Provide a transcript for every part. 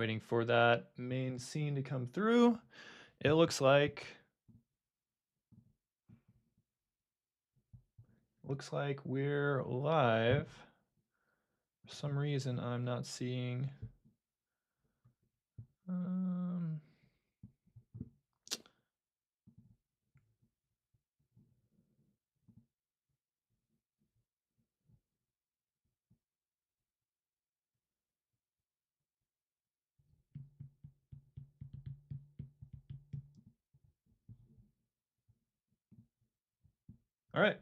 Waiting for that main scene to come through. It looks like we're live. For some reason, I'm not seeing. All right.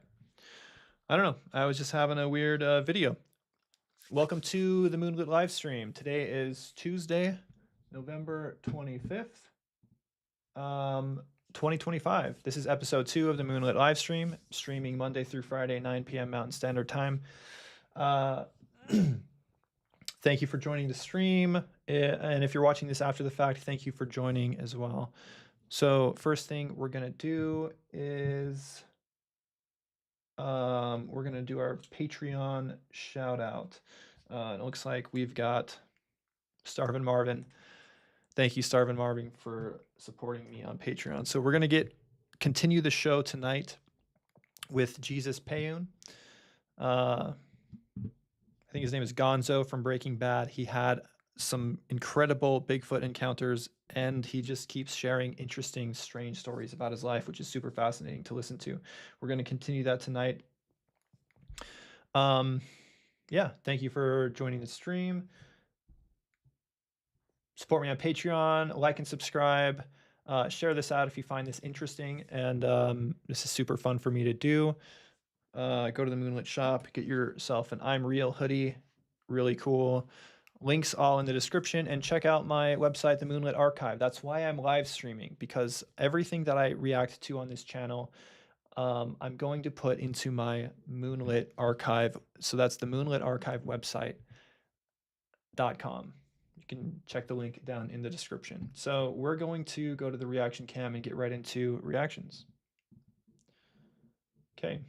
I don't know. I was just having a weird video. Welcome to the Moonlit live stream. Today is Tuesday, November 25th, 2025. This is episode 2 of the Moonlit live stream, streaming Monday through Friday, 9 p.m. Mountain Standard Time. Thank you for joining the stream. And if you're watching this after the fact, thank you for joining as well. So first thing we're going to do is we're going to do our Patreon shout out. It looks like we've got Starvin Marvin. Thank you, Starvin Marvin, for supporting me on Patreon. So we're going to continue the show tonight with Jesus Payun. I think his name is Gonzo from Breaking Bad. He had some incredible Bigfoot encounters, and he just keeps sharing interesting, strange stories about his life, which is super fascinating to listen to. We're going to continue that tonight. Yeah, thank you for joining the stream. Support me on Patreon, like and subscribe. Share this out if you find this interesting, and this is super fun for me to do. Go to the Moonlit shop, get yourself an I'm Real hoodie, really cool. Links all in the description, and check out my website, the Moonlit Archive. That's why I'm live streaming, because everything that I react to on this channel, I'm going to put into my Moonlit Archive. So that's the Moonlit Archive website.com. You can check the link down in the description. So we're going to go to the reaction cam and get right into reactions. Okay.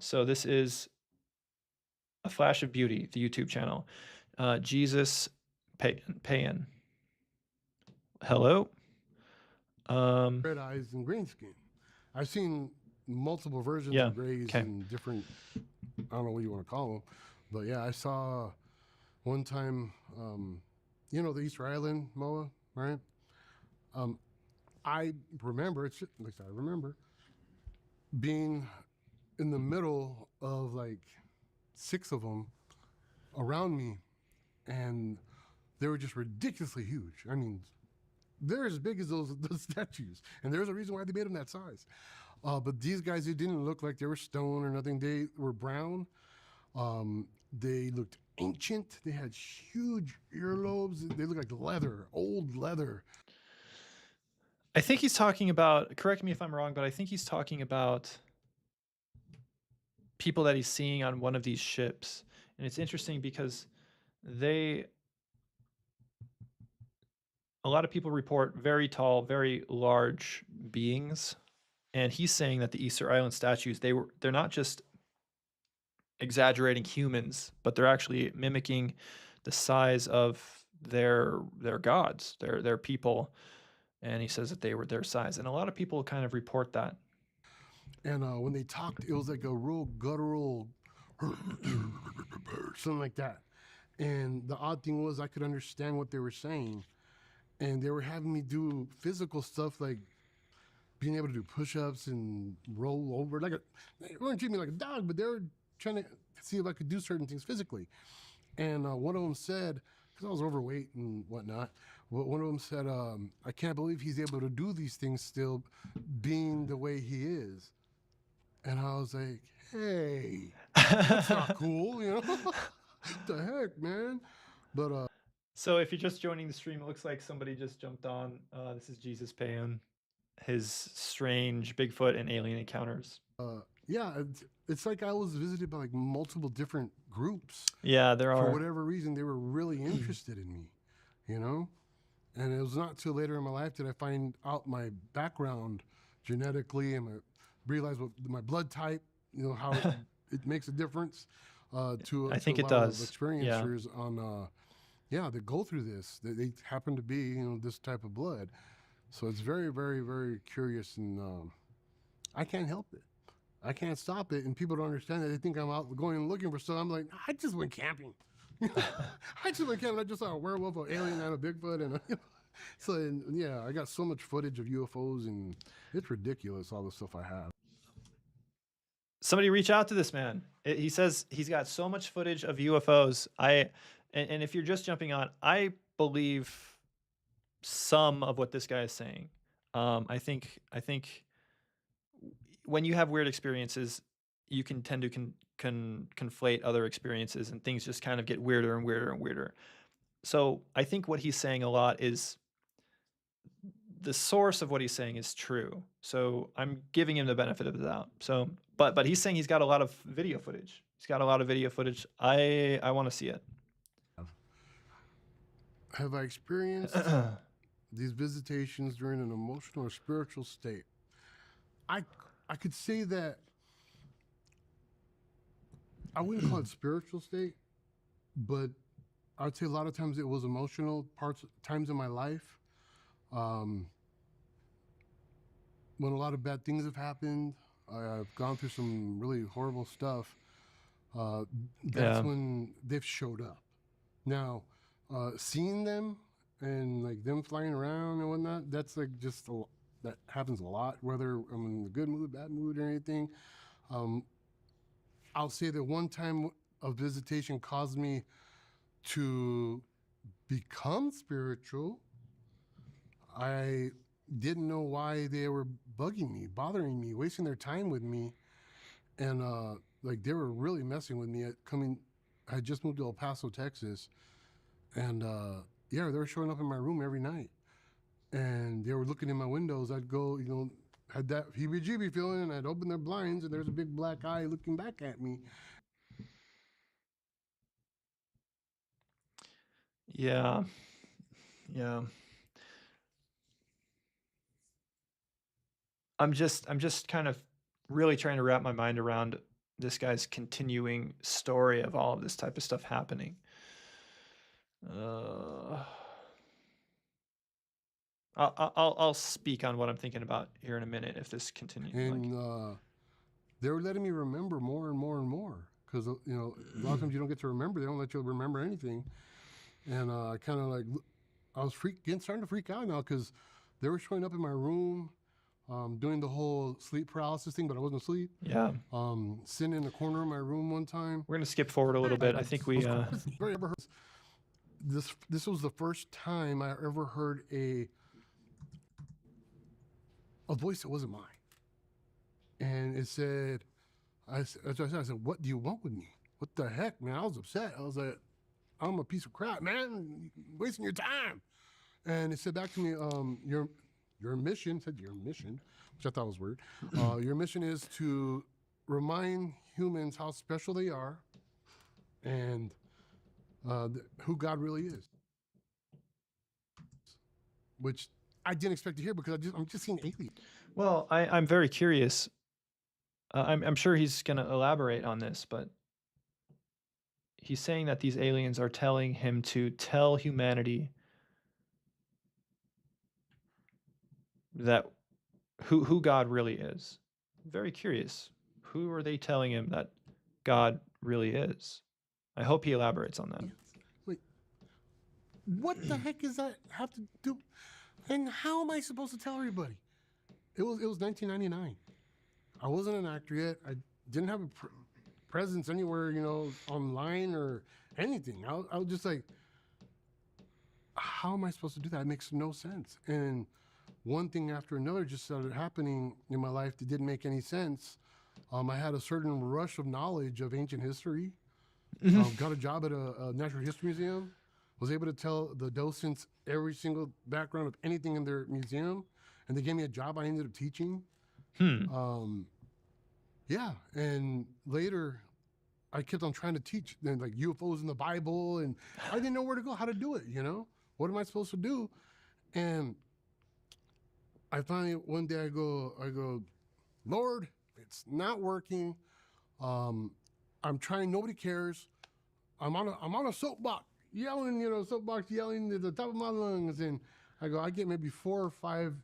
So this is A Flash of Beauty, the YouTube channel. Jesus Payun. Hello. Red eyes and green skin. I've seen multiple versions of grays in different, I don't know what you want to call them, but yeah, I saw one time, you know, the Easter Island Moa, right? I remember, at least I remember, being in the middle of like 6 of them around me, and they were just ridiculously huge. I mean, they're as big as those statues, and there's a reason why they made them that size. But these guys, it didn't look like they were stone or nothing. They were brown. They looked ancient. They had huge earlobes. They looked like leather, old leather. I think he's talking about, correct me if I'm wrong, but I think he's talking about people that he's seeing on one of these ships. And it's interesting because a lot of people report very tall, very large beings. And he's saying that the Easter Island statues, they're not just exaggerating humans, but they're actually mimicking the size of their gods, their people. And he says that they were their size. And a lot of people kind of report that. And when they talked, it was like a real guttural, something like that. And the odd thing was I could understand what they were saying. And they were having me do physical stuff like being able to do push-ups and roll over. They weren't treating me like a dog, but they were trying to see if I could do certain things physically. And one of them said, because I was overweight and whatnot, one of them said, I can't believe he's able to do these things still being the way he is. And I was like, hey, that's not cool, you know? What the heck, man? But so if you're just joining the stream, it looks like somebody just jumped on. This is Jesus Payun, his strange Bigfoot and alien encounters. Yeah, it's like I was visited by like multiple different groups. Yeah, there are. For whatever reason, they were really interested in me, you know? And it was not till later in my life that I find out my background genetically and realize what my blood type, you know, how it makes a difference to I think a it lot does. of experiencers on yeah, that go through this. They happen to be, this type of blood. So it's very, very, very curious, and I can't help it. I can't stop it, and people don't understand that. They think I'm out going and looking for stuff. I'm like, I just went camping. I just went camping. I just saw a werewolf, an alien, and a Bigfoot, and so yeah, I got so much footage of UFOs, and it's ridiculous all the stuff I have. Somebody reach out to this man. He says he's got so much footage of UFOs. And if you're just jumping on, I believe some of what this guy is saying. I think when you have weird experiences, you can tend to conflate other experiences, and things just kind of get weirder and weirder and weirder. So I think what he's saying a lot is the source of what he's saying is true. So I'm giving him the benefit of the doubt. So, but he's saying he's got a lot of video footage. He's got a lot of video footage. I want to see it. Have I experienced these visitations during an emotional or spiritual state? I could say that I wouldn't call it spiritual state, but I'd say a lot of times it was emotional times in my life. When a lot of bad things have happened, I've gone through some really horrible stuff. That's when they've showed up. Now, seeing them and like them flying around and whatnot, that's like that happens a lot, whether I'm in a good mood, bad mood, or anything. I'll say that one time a visitation caused me to become spiritual. I didn't know why they were bugging me, bothering me, wasting their time with me. And like they were really messing with me. I had just moved to El Paso, Texas. And yeah, they were showing up in my room every night. And they were looking in my windows. I'd go, had that heebie-jeebie feeling, and I'd open their blinds, and there's a big black eye looking back at me. Yeah. Yeah. I'm just kind of really trying to wrap my mind around this guy's continuing story of all of this type of stuff happening. I'll speak on what I'm thinking about here in a minute if this continues. And they were letting me remember more and more and more, because a lot of times you don't get to remember. They don't let you remember anything. And I kind of like, I was starting to freak out now, because they were showing up in my room, doing the whole sleep paralysis thing, but I wasn't asleep. Yeah. Sitting in the corner of my room one time. We're gonna skip forward a little bit. I think we. This was the first time I ever heard a voice that wasn't mine, and it said, I said, "What do you want with me? What the heck, man?" I was upset. I was like, "I'm a piece of crap, man. You're wasting your time." And it said back to me, your mission," said your mission, which I thought was weird. Your mission is to remind humans how special they are, and who God really is. Which I didn't expect to hear, because I'm just seeing aliens. Well, I'm very curious. I'm sure he's gonna elaborate on this, but he's saying that these aliens are telling him to tell humanity that who God really is. Very curious. Who are they telling him that God really is? I hope he elaborates on that. Wait, what the heck does that have to do? And how am I supposed to tell everybody? It was 1999. I wasn't an actor yet. I didn't have a presence anywhere, online or anything. I was just like, how am I supposed to do that? It makes no sense. And one thing after another just started happening in my life that didn't make any sense. I had a certain rush of knowledge of ancient history. Got a job at a natural history museum. Was able to tell the docents every single background of anything in their museum, and they gave me a job I ended up teaching. Yeah, and later I kept on trying to teach like UFOs in the Bible, and I didn't know where to go, how to do it. What am I supposed to do? And I finally one day I go, Lord, it's not working. I'm trying. Nobody cares. I'm on a soapbox. yelling, soapbox yelling at the top of my lungs. And I go, I get maybe 4 or 5,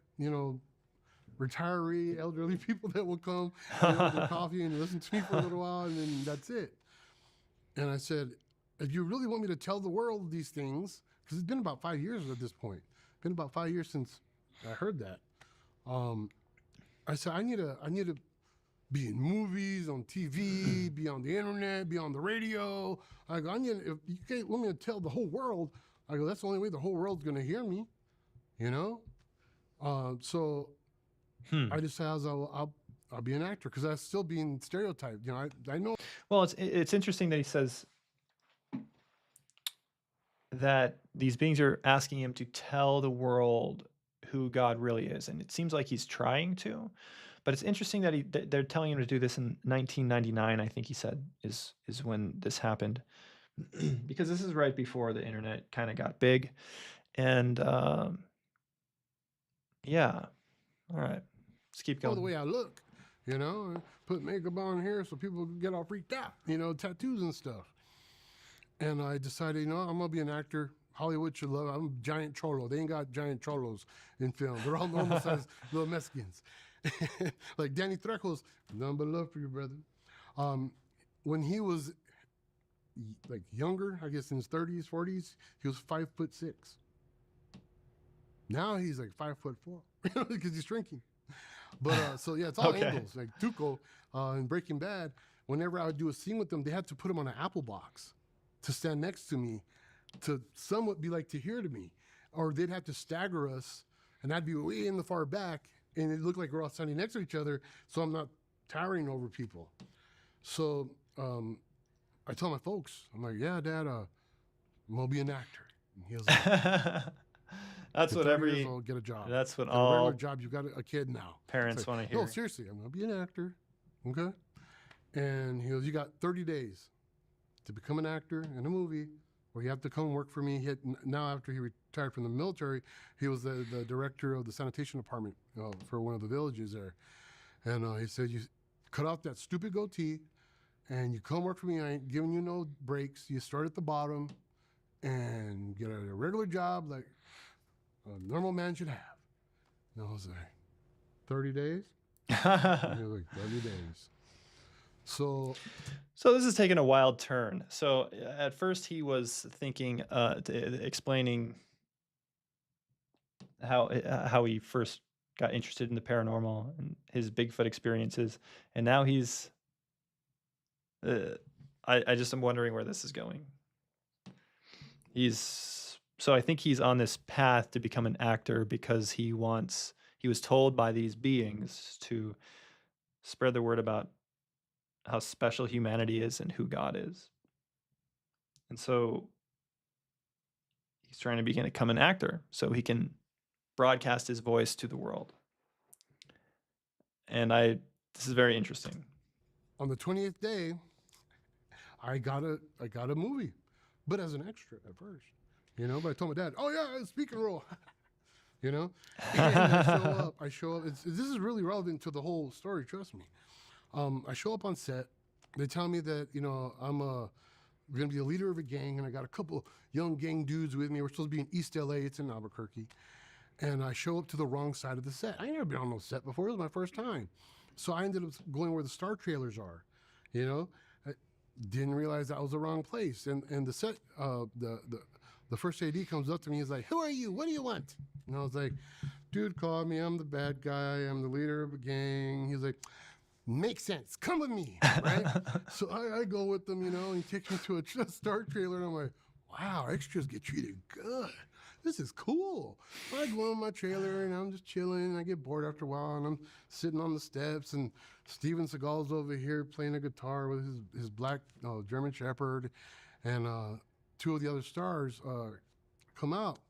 retiree elderly people that will come, with their coffee and listen to me for a little while, and then that's it. And I said, if you really want me to tell the world these things, because it's been about 5 years at this point, been about 5 years since I heard that. I said, I need to be in movies, on TV, be on the internet, be on the radio. I go, if you can't want me to tell the whole world, I go, that's the only way the whole world's gonna hear me, So I decided I'll be an actor because I'm still being stereotyped. I know. Well, it's interesting that he says that these beings are asking him to tell the world who God really is, and it seems like he's trying to. But it's interesting that they're telling him to do this in 1999. I think he said is when this happened, because this is right before the internet kind of got big, and yeah. All right, let's keep going. The way I look, put makeup on here so people get all freaked out, tattoos and stuff. And I decided, I'm gonna be an actor. Hollywood should love. I'm a giant cholo. They ain't got giant cholos in film. They're all normal sized little Mexicans. Like Danny Trejo's, none but love for you, brother. When he was like younger, I guess in his 30s, 40s, he was 5'6". Now he's like 5'4", because he's shrinking. But so yeah, it's all angles. Like Tuco in Breaking Bad, whenever I would do a scene with them, they had to put him on an apple box to stand next to me, to somewhat be like Tahir to me, or they'd have to stagger us, and I'd be way in the far back, and it looked like we're all standing next to each other, so I'm not towering over people. So I tell my folks, I'm like, yeah, Dad, I'm gonna be an actor. And he was like, that's what every I'll get a job. That's what get all a regular job. You got a kid now. Parents want to hear. No, seriously, I'm gonna be an actor. Okay. And he goes, you got 30 days to become an actor in a movie, or you have to come work for me. Now, after he retired from the military, he was the director of the sanitation department for one of the villages there. And he said, you cut off that stupid goatee, and you come work for me. I ain't giving you no breaks. You start at the bottom and get a regular job like a normal man should have. And I was like, 30 days? And he was like, 30 days. So this is taking a wild turn. So at first he was thinking, explaining how he first got interested in the paranormal and his Bigfoot experiences, and now he's. I just am wondering where this is going. So I think he's on this path to become an actor because he was told by these beings to spread the word about how special humanity is and who God is. And so he's trying to become an actor so he can broadcast his voice to the world. And this is very interesting. On the 20th day, I got a movie, but as an extra at first, but I told my dad, oh yeah, it's speaking role, and I show up. This is really relevant to the whole story. Trust me. I show up on set. They tell me that, I'm going to be a leader of a gang, and I got a couple young gang dudes with me. We're supposed to be in East LA. It's in Albuquerque. And I show up to the wrong side of the set. I ain't never been on no set before. It was my first time. So I ended up going where the star trailers are, I didn't realize that was the wrong place. And the set, the first AD comes up to me. He's like, who are you? What do you want? And I was like, dude called me. I'm the bad guy. I'm the leader of a gang. He's like, makes sense. Come with me, right? So I go with them, and he takes me to a star trailer, and I'm like, wow, extras get treated good. This is cool. So I go in my trailer, and I'm just chilling, and I get bored after a while, and I'm sitting on the steps, and Steven Seagal's over here playing a guitar with his black German Shepherd, and two of the other stars come out,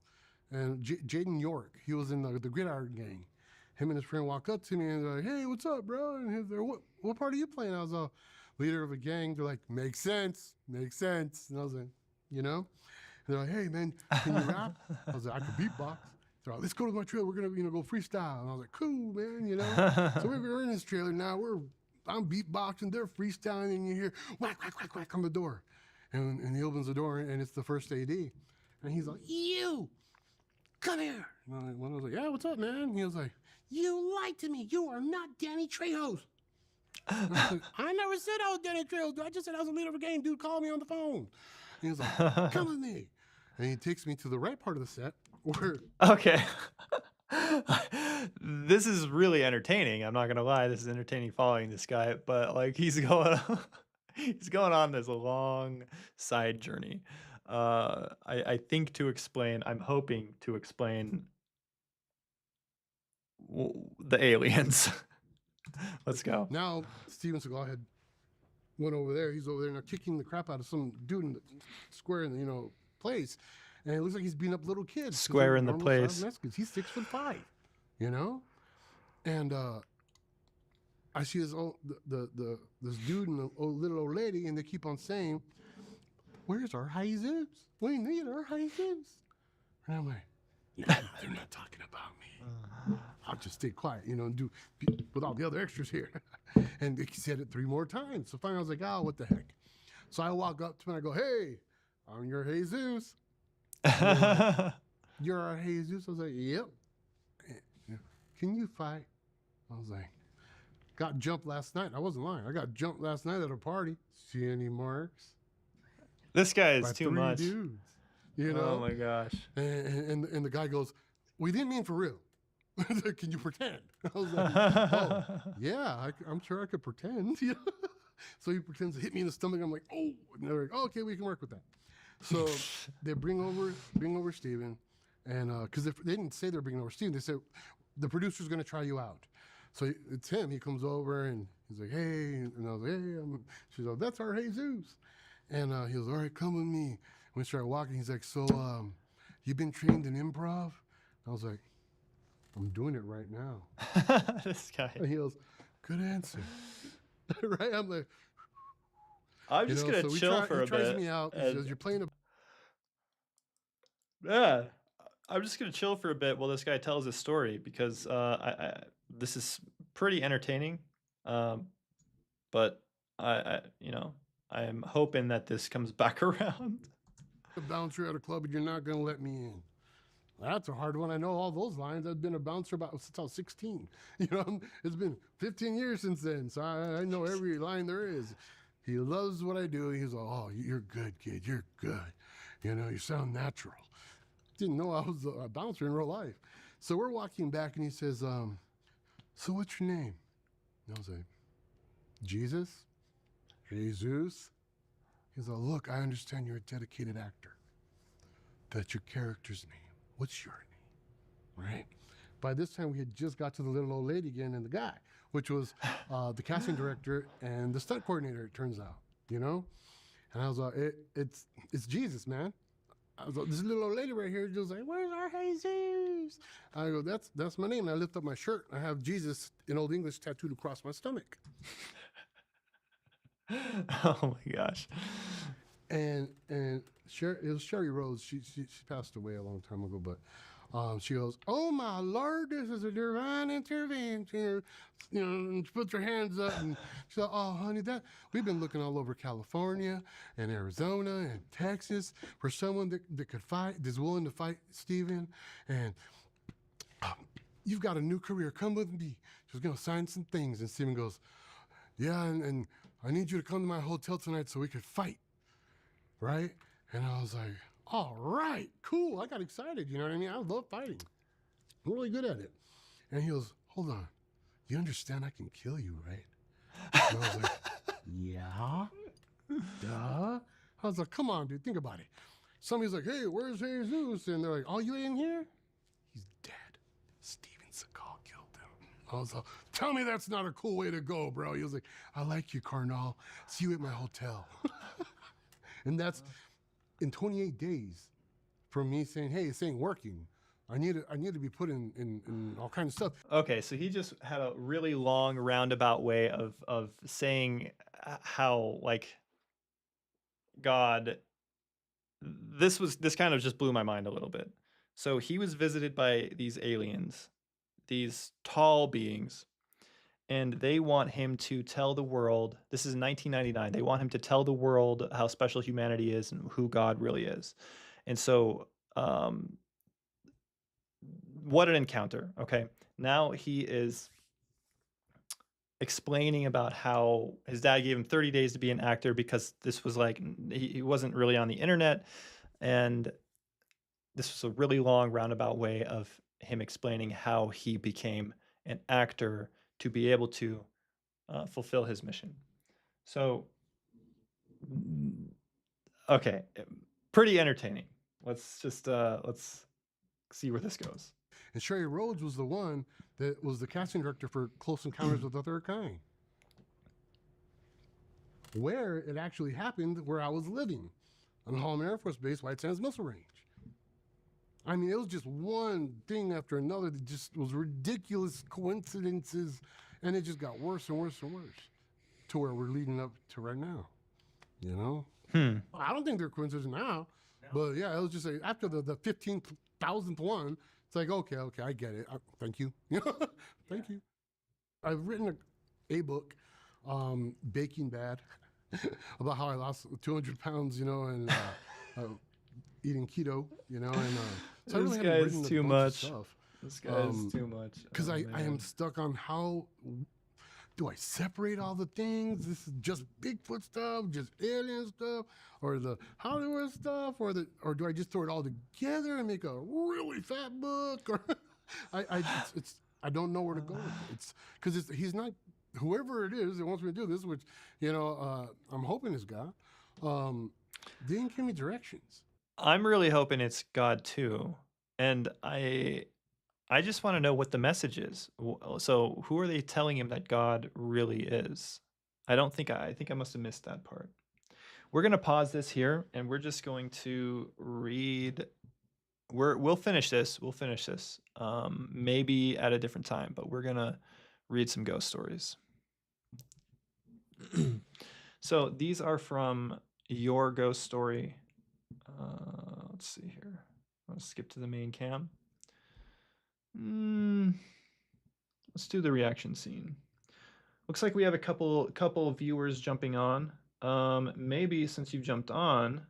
and Jaden York, he was in the Gridiron Gang. Him and his friend walk up to me and they're like, hey, what's up, bro? And he's like, what part are you playing? I was a leader of a gang. They're like, makes sense. And I was like, And they're like, hey, man, can you rap? I was like, I can beatbox. They're like, let's go to my trailer. We're going to, go freestyle. And I was like, cool, man, So we're in this trailer now. I'm beatboxing. They're freestyling. And you hear whack, whack, whack, whack on the door. and he opens the door, and it's the first AD, and he's like, "You come here." And I was like, "Yeah, what's up, man?" And he was like, "You lied to me. You are not Danny Trejo." I was like, "I never said I was Danny Trejo. I just said I was a leader of a gang. Dude called me on the phone." And he was like, "Come with me." And he takes me to the right part of the set where Okay. This is really entertaining. I'm not gonna lie. This is entertaining following this guy, but like he's going he's going on this long side journey. I think to explain, I'm hoping to explain the aliens. Let's go. now Steven Seagal had went over there. He's over there now kicking the crap out of some dude in the square in the place, and it looks like he's beating up little kids. 'cause Square they're in the normal sized place. Mexicans. He's 6'5", and I see this this dude and the little old lady, and they keep on saying, "Where's our Jesus? We need our Jesus." And I'm like, "No, they're not talking about me. I'll just stay quiet, and do with all the other extras here." And he said it 3 more times. So finally I was like, "Oh, what the heck?" So I walk up to him and I go, "Hey, I'm your Jesus." Like, "You're our Jesus?" I was like, "Yep." "Can you fight?" I was like, "Got jumped last night." I wasn't lying. I got jumped last night at a party. "See any marks?" This guy By is too 3 much. dudes. Oh my gosh. And the guy goes, "We didn't mean for real." "Can you pretend?" I was like, "Oh, yeah, I'm sure I could pretend." So he pretends to hit me in the stomach. I'm like, "Oh," and they're like, "Oh, okay, we can work with that." So they bring over Steven, and because they didn't say they're bringing over Steven, they said the producer's going to try you out. So it's him. He comes over and he's like, "Hey," and I was like, "Hey," she's like, "That's our Jesus." And he goes, "All right, come with me." And we started walking. He's like, "So, you've been trained in improv?" I was like, "I'm doing it right now." This guy. And he goes, "Good answer." Right? I'm like, I'm just gonna so chill for he a tries bit. me out. He And says, "You're playing a..." yeah, I'm just gonna chill for a bit while this guy tells his story because this is pretty entertaining. Um, but I am hoping that this comes back around. a bouncer at a club and you're not going to let me in. That's a hard one. I know all those lines. I've been a bouncer since I was 16. It's been 15 years since then, so I know every line there is. He loves what I do. He's like, "Oh, you're good, kid. You're good. You sound natural." Didn't know I was a bouncer in real life. So we're walking back, and he says, "So what's your name?" And I was like, "Jesus? Jesus?" He's like, "Look, I understand you're a dedicated actor. That's your character's name. What's your name?" Right? By this time, we had just got to the little old lady again and the guy, which was the casting director and the stunt coordinator, it turns out, And I was like, it's Jesus, man. I was like, this little old lady right here just like, "Where's our Jesus?" I go, that's my name. And I lift up my shirt. I have Jesus in Old English tattooed across my stomach. Oh my gosh. And it was Sherry Rose. She passed away a long time ago, but she goes, "Oh my Lord, this is a divine intervention." And she puts her hands up and she goes, "Oh honey, we've been looking all over California and Arizona and Texas for someone that could fight, that's willing to fight Steven. And you've got a new career. Come with me." She was gonna sign some things, and Steven goes, "Yeah, and I need you to come to my hotel tonight so we could fight." Right? And I was like, "All right, cool." I got excited. You know what I mean? I love fighting. I'm really good at it. And he goes, "Hold on. You understand I can kill you, right?" And I was like, "Yeah, duh." I was like, "Come on, dude. Think about it." Somebody's like, "Hey, where's Jesus?" And they're like, "Oh, you in here?" "He's dead. Steven Seagal killed him." I was like, "Tell me that's not a cool way to go, bro." He was like, "I like you, Carnal. See you at my hotel." And that's in 28 days from me saying, "Hey, this ain't working. I need to be put in all kinds of stuff." Okay, so he just had a really long roundabout way of saying how like God this kind of just blew my mind a little bit. So he was visited by these aliens, these tall beings, and they want him to tell the world. This is in 1999. They want him to tell the world how special humanity is and who God really is. And so, what an encounter. Okay. Now he is explaining about how his dad gave him 30 days to be an actor because this was like, he wasn't really on the internet. And this was a really long roundabout way of him explaining how he became an actor to be able to fulfill his mission. So, okay, pretty entertaining. Let's see where this goes. And Sherry Rhodes was the one that was the casting director for Close Encounters of the Third Kind, where it actually happened, where I was living on Holloman Air Force Base, White Sands Missile Range. I mean, it was just one thing after another that just was ridiculous coincidences, and it just got worse and worse and worse to where we're leading up to right now. You know? I don't think they're coincidences now, but yeah, it was just like after the 15,000th one, it's like, okay, I get it. Thank you. Thank you. I've written a book, Baking Bad, about how I lost 200 pounds, and eating keto, and so I really haven't written a bunch of stuff. This guy is too much. Because I am stuck on how do I separate all the things? This is just Bigfoot stuff, just alien stuff, or the Hollywood stuff, or do I just throw it all together and make a really fat book? Or I don't know where to go with it. It's because he's not, whoever it is that wants me to do this, which I'm hoping is God. Didn't give me directions. I'm really hoping it's God too, and I just want to know what the message is. So who are they telling him that God really is? I think I must have missed that part. We're going to pause this here and we're just going to read. We'll finish this. Maybe at a different time, but we're going to read some ghost stories. So these are from your ghost story. Let's see here. I'll skip to the main cam. Let's do the reaction scene. Looks like we have a couple of viewers jumping on. Maybe since you've jumped on,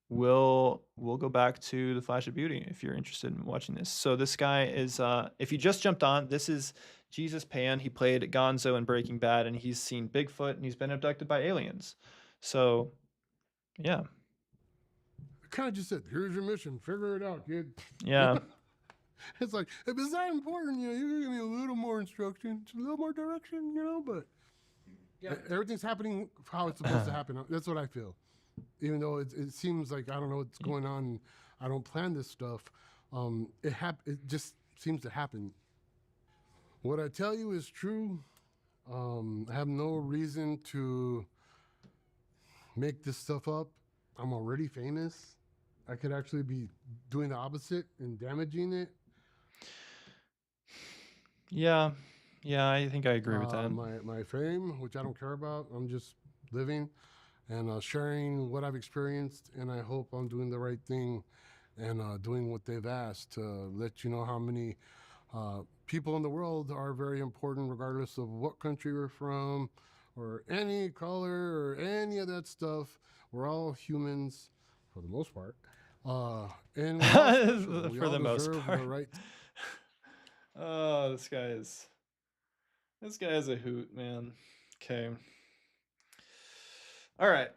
we'll go back to the Flash of Beauty if you're interested in watching this. So this guy is, if you just jumped on, this is Jesus Pan. He played Gonzo in Breaking Bad, and he's seen Bigfoot, and he's been abducted by aliens. So, yeah. I kind of just said, "Here's your mission. Figure it out, kid." Yeah. It's like, if it's that important, you give me a little more instruction, a little more direction, but yeah, everything's happening how it's supposed to happen. That's what I feel. Even though it seems like I don't know what's going on, I don't plan this stuff. It just seems to happen. What I tell you is true. I have no reason to make this stuff up. I'm already famous. I could actually be doing the opposite and damaging it. Yeah, I think I agree with that. My fame, which I don't care about, I'm just living and sharing what I've experienced, and I hope I'm doing the right thing and doing what they've asked to let you know how many people in the world are very important, regardless of what country we're from or any color or any of that stuff. We're all humans for the most part. And for the most part. Right. Oh, this guy is a hoot, man. Okay. All right.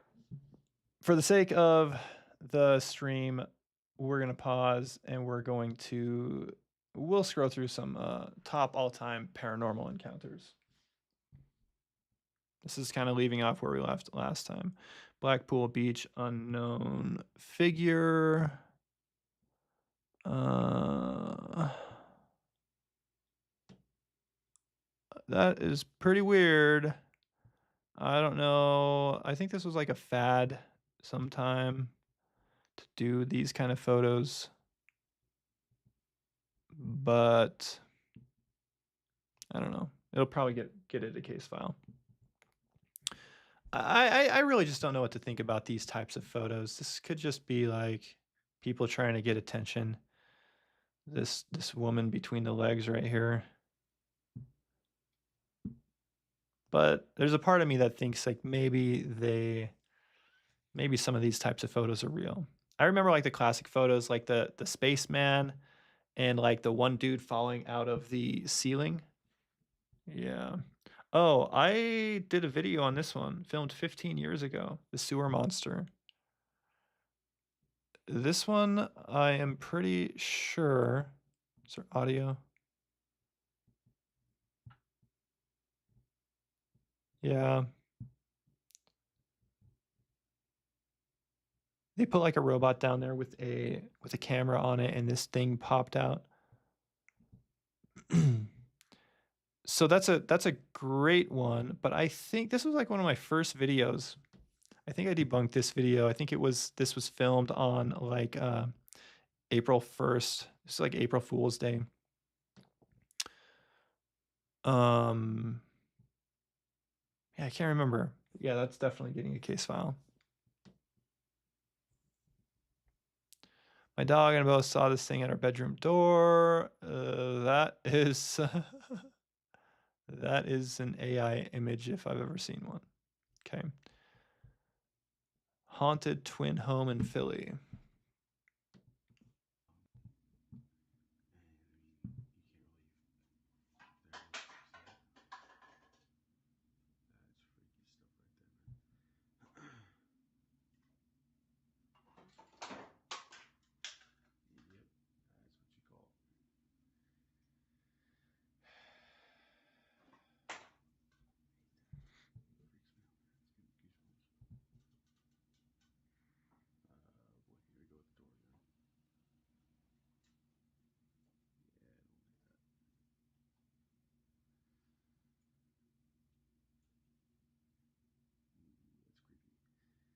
For the sake of the stream, we're going to pause and we'll scroll through some top all-time paranormal encounters. This is kind of leaving off where we left last time. Blackpool Beach, unknown figure. That is pretty weird. I don't know. I think this was like a fad sometime to do these kind of photos. But I don't know. It'll probably get it a case file. I really just don't know what to think about these types of photos. This could just be like people trying to get attention. This woman between the legs right here. But there's a part of me that thinks like maybe some of these types of photos are real. I remember like the classic photos, like the spaceman and like the one dude falling out of the ceiling. Yeah. Oh, I did a video on this one, filmed 15 years ago, the sewer monster. This one, I am pretty sure. Is there audio? Yeah. They put like a robot down there with a camera on it, and this thing popped out. So that's a great one, but I think this was like one of my first videos. I think I debunked this video. I think this was filmed on like April 1st. It's like April Fool's Day. Yeah, I can't remember. Yeah, that's definitely getting a case file. My dog and I both saw this thing at our bedroom door. That is that is an AI image if I've ever seen one. Okay. Haunted twin home in Philly.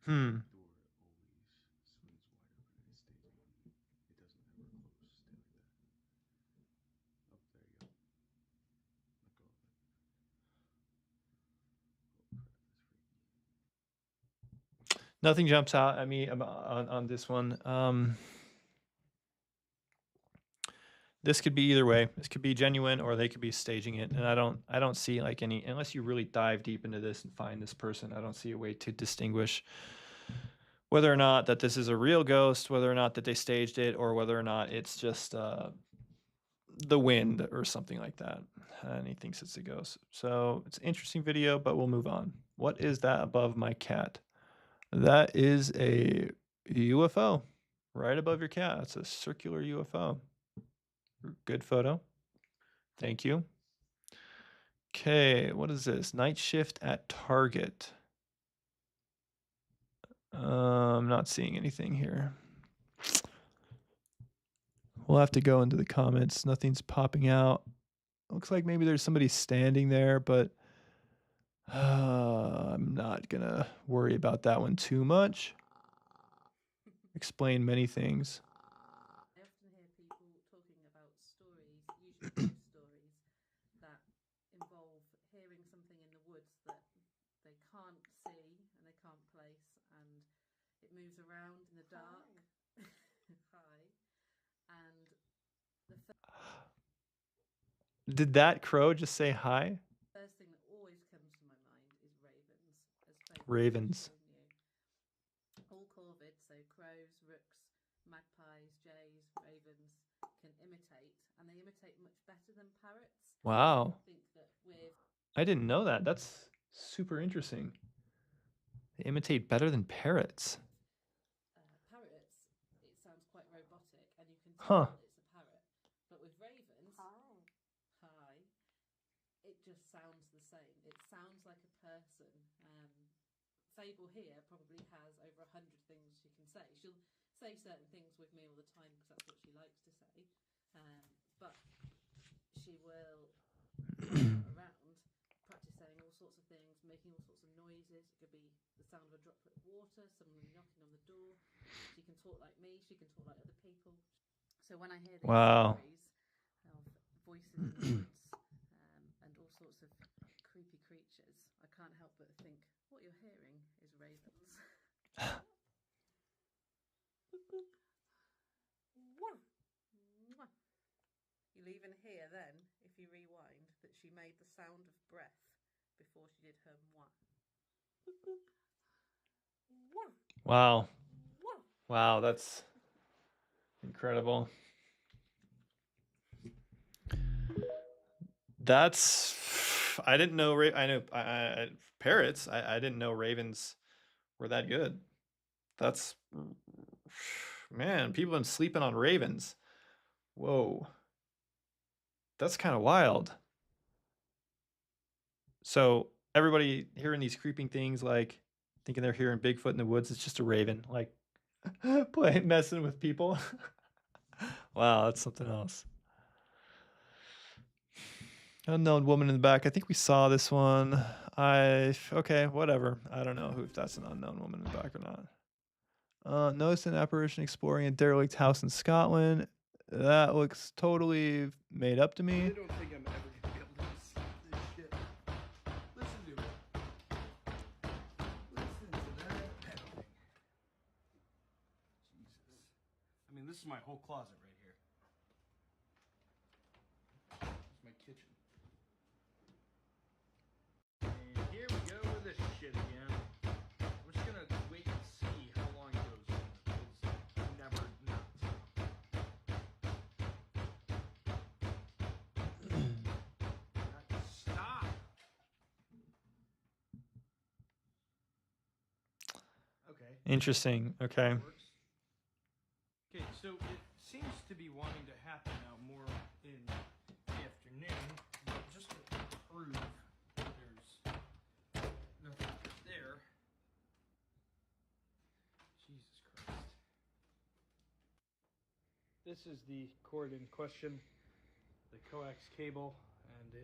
Hmm. Nothing jumps out at me on this one. This could be either way. This could be genuine, or they could be staging it. And I don't see like any, unless you really dive deep into this and find this person. I don't see a way to distinguish whether or not that this is a real ghost, whether or not that they staged it, or whether or not it's just the wind or something like that. And he thinks it's a ghost. So it's an interesting video, but we'll move on. What is that above my cat? That is a UFO right above your cat. It's a circular UFO. Good photo. Thank you. Okay, what is this? Night shift at Target. I'm not seeing anything here. We'll have to go into the comments. Nothing's popping out. Looks like maybe there's somebody standing there, but I'm not gonna worry about that one too much. Explain many things. I often hear people talking about stories, usually ghost stories, that involve hearing something in the woods that they can't see and they can't place, and it moves around in the dark. Hi. And the Did that crow just say hi? first thing that always comes to my mind is ravens, as Faith Ravens. shown you. All corvids, so crows, rooks, magpies, jays, ravens, can imitate, and they imitate much better than parrots. Wow. I think that with I didn't know that. That's super interesting. They imitate better than parrots. parrots, it sounds quite robotic, and you can Huh. tell it's a parrot. But with ravens, hi, it just sounds the same. It sounds like a person. Fable here probably has over 100 things she can say. She'll say certain things with me all the time because that's what she likes to say. But she will, when I'm not around, practice saying all sorts of things, making all sorts of noises. It could be the sound of a droplet of water, someone knocking on the door. She can talk like me. She can talk like other people. So when I hear these Wow. stories of voices in the woods and all sorts of creepy creatures, I can't help but think what you're hearing is ravens. You'll even hear then, if you rewind, that she made the sound of breath before she did her moi. Wow. Wow, that's incredible. That's I didn't know. I know parrots. I didn't know ravens were that good. That's man. People have been sleeping on ravens. Whoa, that's kind of wild. So everybody hearing these creeping things, like thinking they're hearing Bigfoot in the woods, it's just a raven, like playing messing with people. Wow, that's something else. Unknown woman in the back. I think we saw this one. Okay, whatever. I don't know if that's an unknown woman in the back or not. Noticed an apparition exploring a derelict house in Scotland. That looks totally made up to I me. really don't think I'm ever gonna be able to see this shit. Listen to it. Listen to that pounding. Jesus. I mean, this is my whole closet right here. It's my kitchen. And here we go with this shit again. I'm just gonna wait and see how long it goes on. It's never not stop. Okay. Interesting. Okay. Works. Okay, so it seems to be wanting to happen now more in the afternoon, but just to prove there's nothing there. Jesus Christ. This is the cord in question, the coax cable, and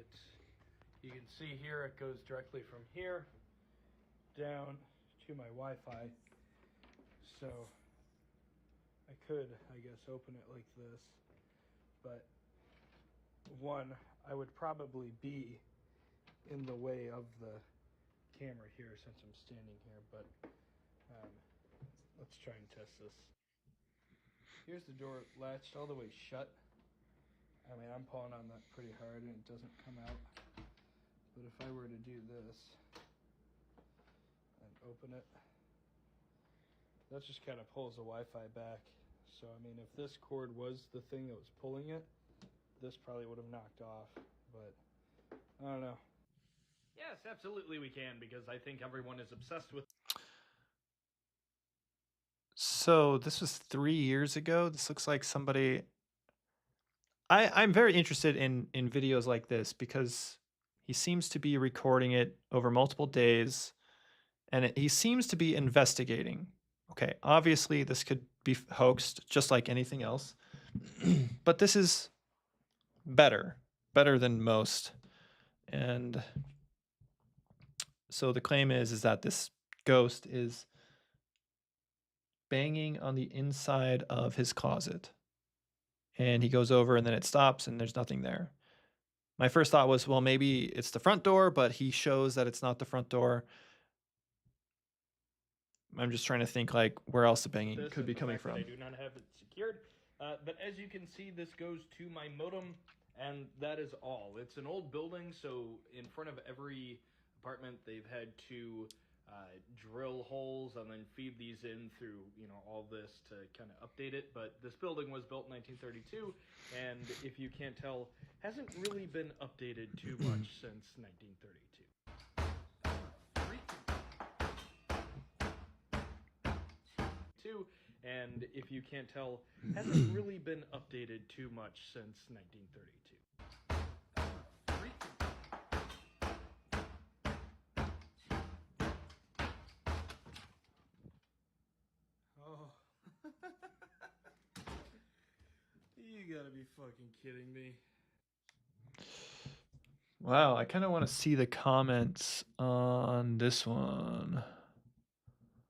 you can see here it goes directly from here down to my Wi-Fi. So I could, I guess, open it like this, but one, I would probably be in the way of the camera here since I'm standing here, but let's try and test this. Here's the door latched all the way shut. I mean, I'm pulling on that pretty hard and it doesn't come out. But if I were to do this and open it, that just kind of pulls the Wi-Fi back. So, I mean, if this cord was the thing that was pulling it, this probably would have knocked off, but I don't know. Yes, absolutely we can, because I think everyone is obsessed with. So this was 3 years ago. This looks like somebody. I'm very interested in videos like this because he seems to be recording it over multiple days, and he seems to be investigating. Okay, obviously this could be hoaxed, just like anything else, but this is better than most. And so the claim is that this ghost is banging on the inside of his closet. And he goes over and then it stops and there's nothing there. My first thought was, well, maybe it's the front door, but he shows that it's not the front door. I'm just trying to think like where else the banging could be coming from. I do not have it secured, but as you can see, this goes to my modem, and that is all. It's an old building, so in front of every apartment, they've had to drill holes and then feed these in through, all this to kind of update it. But this building was built in 1932, and if you can't tell, hasn't really been updated too much since 1932. And if you can't tell, hasn't really been updated too much since 1932. Oh. You gotta be fucking kidding me. Wow, I kind of want to see the comments on this one.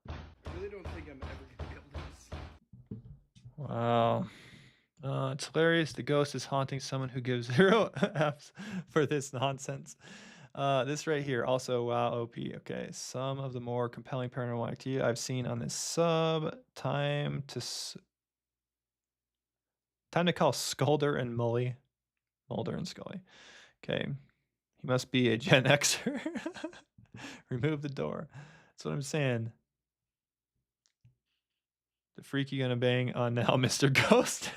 I really don't think I'm ever gonna be able to see. Wow. It's hilarious. The ghost is haunting someone who gives 0 Fs for this nonsense. This right here, also, wow, OP. Okay, some of the more compelling paranormal activity I've seen on this sub. Time to call Skulder and Mully. Mulder and Scully. Okay. He must be a Gen Xer. Remove the door. That's what I'm saying. The freak you gonna bang on now, Mr. Ghost.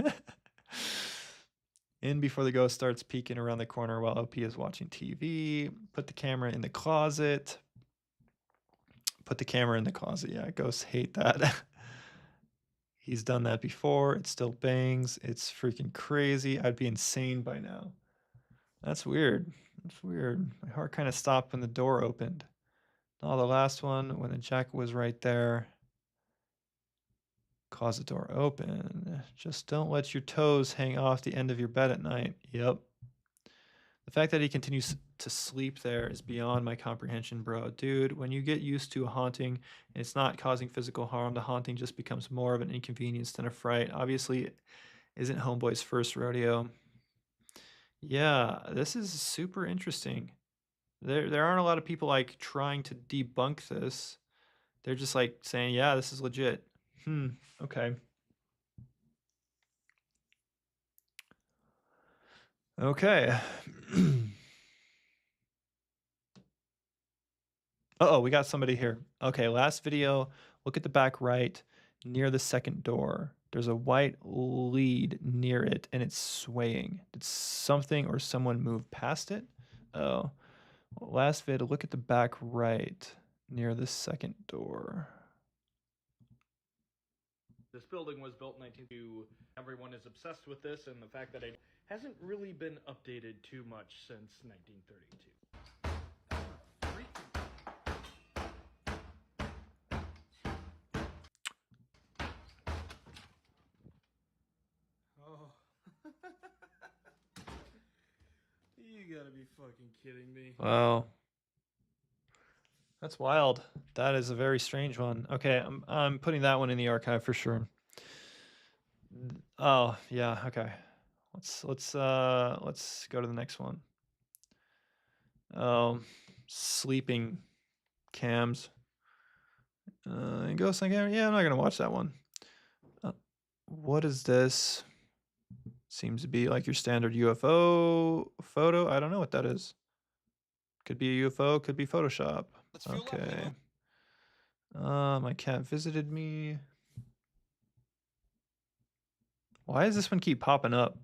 In before the ghost starts peeking around the corner while OP is watching TV. Put the camera in the closet. Put the camera in the closet. Yeah, ghosts hate that. He's done that before. It still bangs. It's freaking crazy. I'd be insane by now. That's weird. That's weird. My heart kind of stopped when the door opened. Oh, the last one, when the jacket was right there. Closet door open. Just don't let your toes hang off the end of your bed at night. Yep. The fact that he continues to sleep there is beyond my comprehension, bro. Dude, when you get used to a haunting and it's not causing physical harm, the haunting just becomes more of an inconvenience than a fright. Obviously, it isn't Homeboy's first rodeo. Yeah, this is super interesting. There aren't a lot of people like trying to debunk this. They're just like saying, yeah, this is legit. Okay. Okay. Uh-oh, we got somebody here. Okay, last video. Look at the back right near the second door. There's a white lead near it, and it's swaying. Did something or someone move past it? Oh. Last vid, look at the back right near the second door. This building was built in 1902. Everyone is obsessed with this, and the fact that it hasn't really been updated too much since 1932. Oh. You gotta be fucking kidding me. Wow. That's wild. That is a very strange one. Okay, I'm putting that one in the archive for sure. Oh, yeah, okay. Let's go to the next one. Sleeping cams. Ghost on camera. Yeah, I'm not gonna watch that one. What is this? Seems to be like your standard UFO photo. I don't know what that is. Could be a UFO, could be Photoshop. Okay. My cat visited me. Why does this one keep popping up?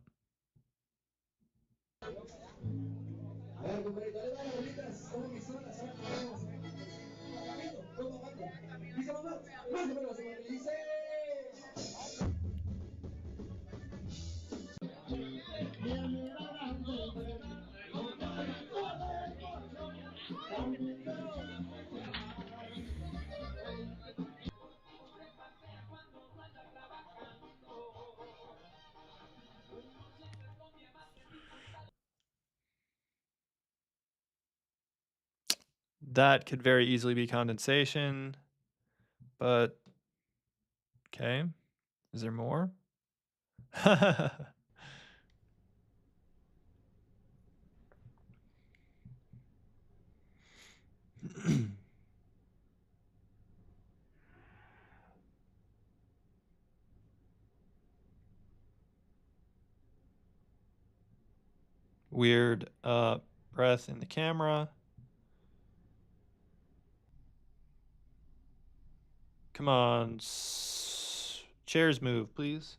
That could very easily be condensation, but okay. Is there more? Weird breath in the camera. Come on. Chairs move, please.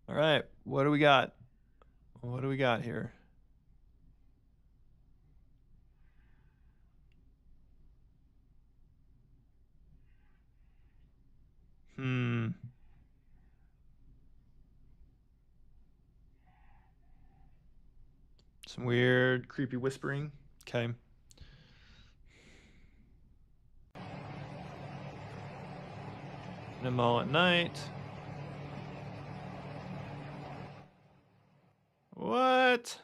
All right, what do we got? What do we got here? Some weird, creepy whispering. Okay. In a mall at night. What?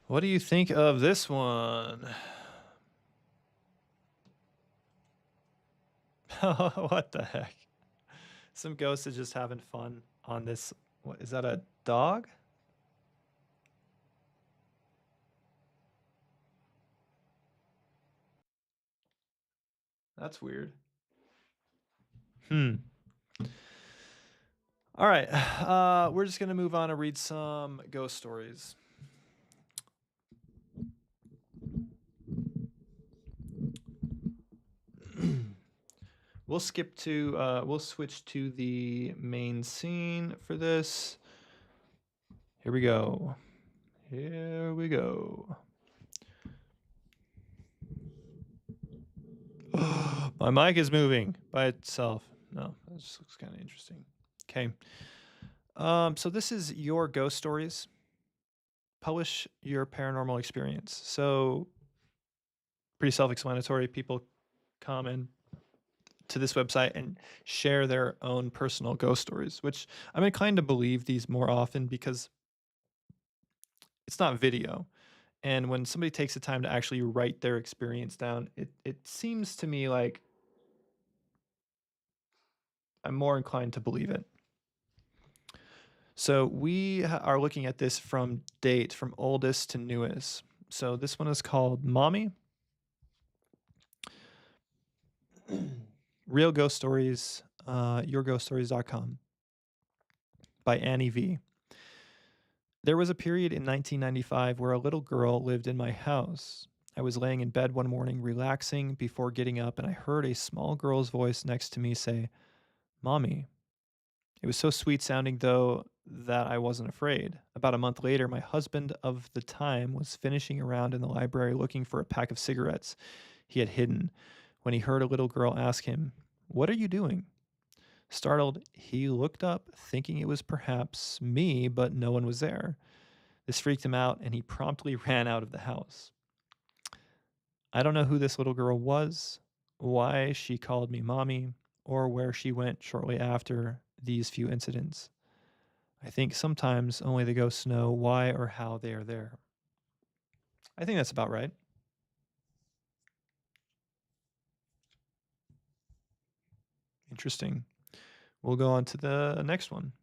What do you think of this one? What the heck? Some ghosts are just having fun on this. What is that, a dog? That's weird. Hmm. All right. We're just going to move on and read some ghost stories. We'll switch to the main scene for this. Here we go. Here we go. My mic is moving by itself. No, that just looks kind of interesting. Okay. So this is your ghost stories. Publish your paranormal experience. So pretty self-explanatory. People come in to this website and share their own personal ghost stories, which I'm inclined to believe these more often because it's not video. And when somebody takes the time to actually write their experience down, it seems to me like I'm more inclined to believe it. So we are looking at this from date, from oldest to newest. So this one is called Mommy. Real Ghost Stories, yourghoststories.com by Annie V. There was a period in 1995 where a little girl lived in my house. I was laying in bed one morning, relaxing before getting up, and I heard a small girl's voice next to me say, "Mommy." It was so sweet sounding, though, that I wasn't afraid. About a month later, my husband of the time was finishing around in the library looking for a pack of cigarettes he had hidden when he heard a little girl ask him, "What are you doing?" Startled, he looked up, thinking it was perhaps me, but no one was there. This freaked him out, and he promptly ran out of the house. I don't know who this little girl was, why she called me mommy, or where she went shortly after these few incidents. I think sometimes only the ghosts know why or how they are there. I think that's about right. Interesting. We'll go on to the next one.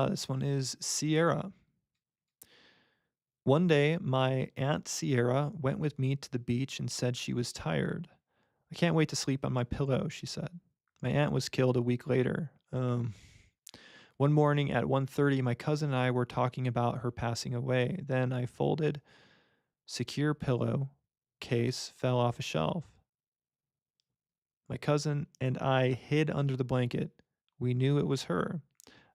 This one is Sierra. One day, my Aunt Sierra went with me to the beach and said she was tired. I can't wait to sleep on my pillow, she said. My aunt was killed a week later. One morning at 1:30, my cousin and I were talking about her passing away. Then I folded secure pillow case fell off a shelf. My cousin and I hid under the blanket. We knew it was her.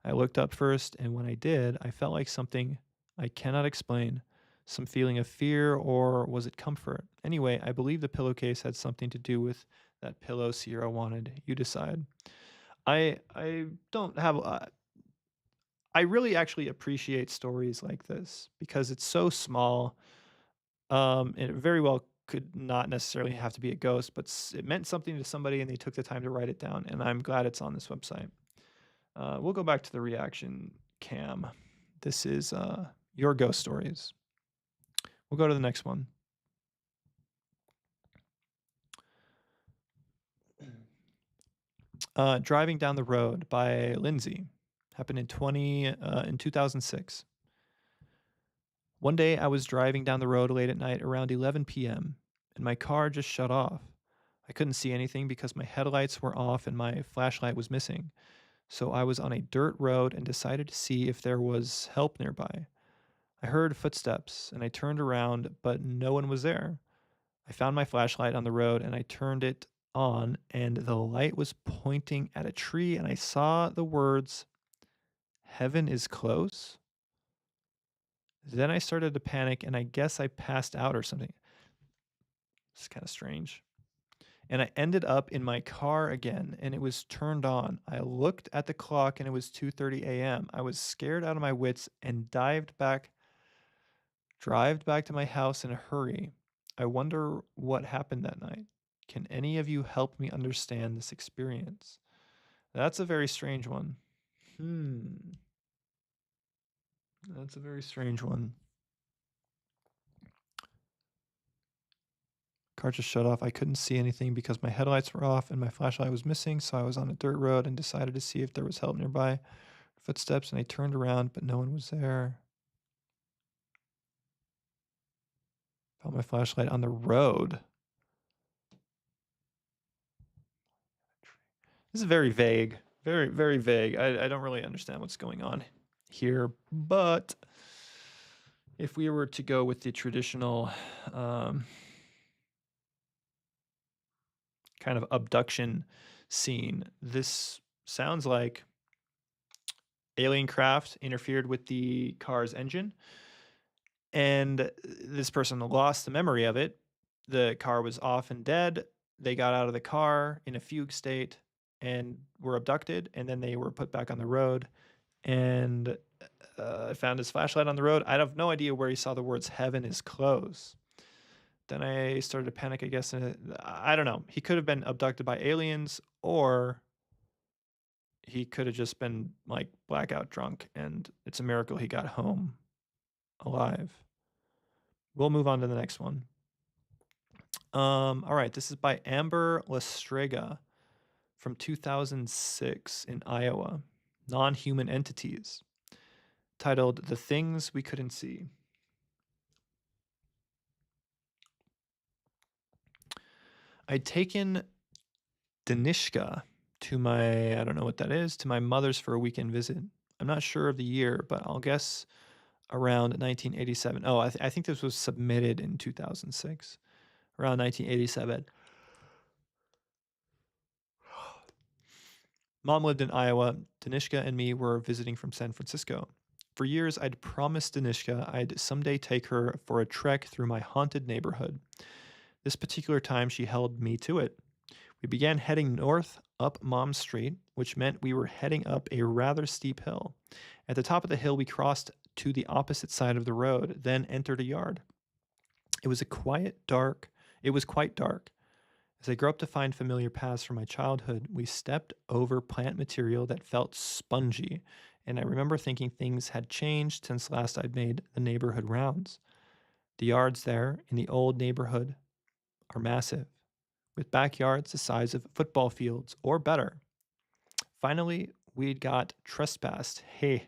I looked up first, and when I did, I felt like something I cannot explain. Some feeling of fear, or was it comfort? Anyway, I believe the pillowcase had something to do with that pillow Sierra wanted. You decide. I don't have. I really actually appreciate stories like this because it's so small. And it very well could not necessarily have to be a ghost, but it meant something to somebody, and they took the time to write it down. And I'm glad it's on this website. We'll go back to the reaction cam. This is your ghost stories. We'll go to the next one. Driving Down the Road by Lindsay. Happened in 2006. One day I was driving down the road late at night around 11 p.m. and my car just shut off. I couldn't see anything because my headlights were off and my flashlight was missing. So I was on a dirt road and decided to see if there was help nearby. I heard footsteps and I turned around, but no one was there. I found my flashlight on the road and I turned it on, and the light was pointing at a tree, and I saw the words, "Heaven is close." Then I started to panic, and I guess I passed out or something. It's kind of strange. And I ended up in my car again, and it was turned on. I looked at the clock and it was 2:30 a.m. I was scared out of my wits and drived back to my house in a hurry. I wonder what happened that night. Can any of you help me understand this experience? That's a very strange one. That's a very strange one. Car just shut off. I couldn't see anything because my headlights were off and my flashlight was missing, so I was on a dirt road and decided to see if there was help nearby. Footsteps, and I turned around, but no one was there. Found my flashlight on the road. This is very vague. Very, very vague. I don't really understand what's going on here, but if we were to go with the traditional kind of abduction scene, this sounds like alien craft interfered with the car's engine, and this person lost the memory of it. The car was off and dead. They got out of the car in a fugue state and were abducted, and then they were put back on the road. And I found his flashlight on the road. I have no idea where he saw the words "heaven is close." Then I started to panic, I guess. And I don't know. He could have been abducted by aliens, or he could have just been like blackout drunk, and it's a miracle he got home alive. We'll move on to the next one. All right, this is by Amber Lestrega from 2006 in Iowa. Non-human entities, titled "The Things We Couldn't See." I'd taken Danishka to my, I don't know what that is, to my mother's for a weekend visit. I'm not sure of the year, but I'll guess around 1987. Oh, I think this was submitted in 2006, around 1987. Mom lived in Iowa. Danishka and me were visiting from San Francisco. For years, I'd promised Danishka I'd someday take her for a trek through my haunted neighborhood. This particular time, she held me to it. We began heading north up Mom Street, which meant we were heading up a rather steep hill. At the top of the hill, we crossed to the opposite side of the road, then entered a yard. It was quite dark. As I grew up to find familiar paths from my childhood, we stepped over plant material that felt spongy, and I remember thinking things had changed since last I'd made the neighborhood rounds. The yards there in the old neighborhood are massive, with backyards the size of football fields or better. Finally, we'd got trespassed, to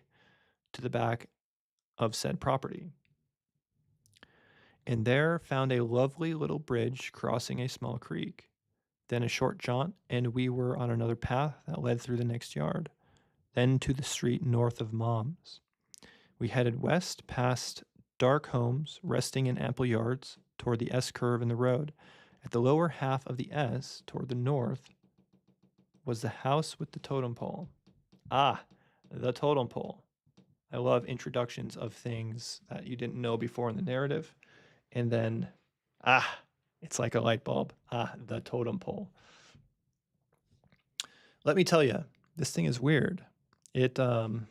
the back of said property, and there found a lovely little bridge crossing a small creek. Then a short jaunt, and we were on another path that led through the next yard, then to the street north of Mom's. We headed west past dark homes resting in ample yards toward the S curve in the road. At the lower half of the S, toward the north, was the house with the totem pole. Ah, the totem pole. I love introductions of things that you didn't know before in the narrative. And then, it's like a light bulb. The totem pole. Let me tell you, this thing is weird. Hello.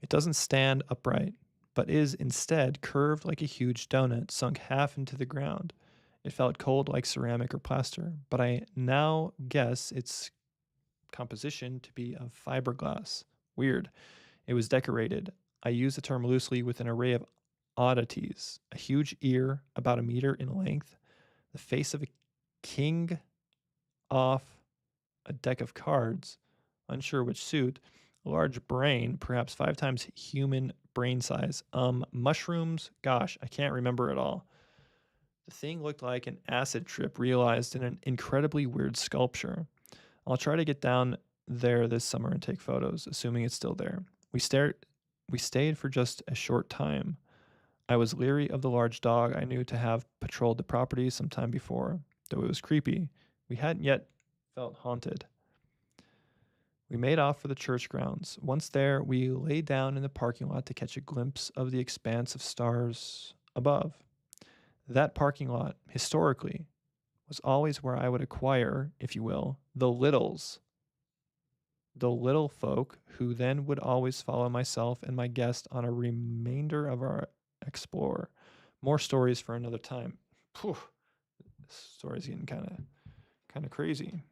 It doesn't stand upright, but is instead curved like a huge donut sunk half into the ground. It felt cold like ceramic or plaster, but I now guess its composition to be of fiberglass. Weird. It was decorated. I use the term loosely with an array of oddities. A huge ear, about a meter in length, the face of a king off a deck of cards, unsure which suit, a large brain, perhaps 5 times human brain size. Mushrooms, gosh, I can't remember it all. The thing looked like an acid trip realized in an incredibly weird sculpture. I'll try to get down there this summer and take photos, assuming it's still there. We stayed for just a short time. I was leery of the large dog I knew to have patrolled the property some time before, though it was creepy. We hadn't yet felt haunted. We made off for the church grounds. Once there, we lay down in the parking lot to catch a glimpse of the expanse of stars above. That parking lot, historically, was always where I would acquire, if you will, the littles. The little folk who then would always follow myself and my guest on a remainder of our explore. More stories for another time. Phew, this story's getting kind of crazy.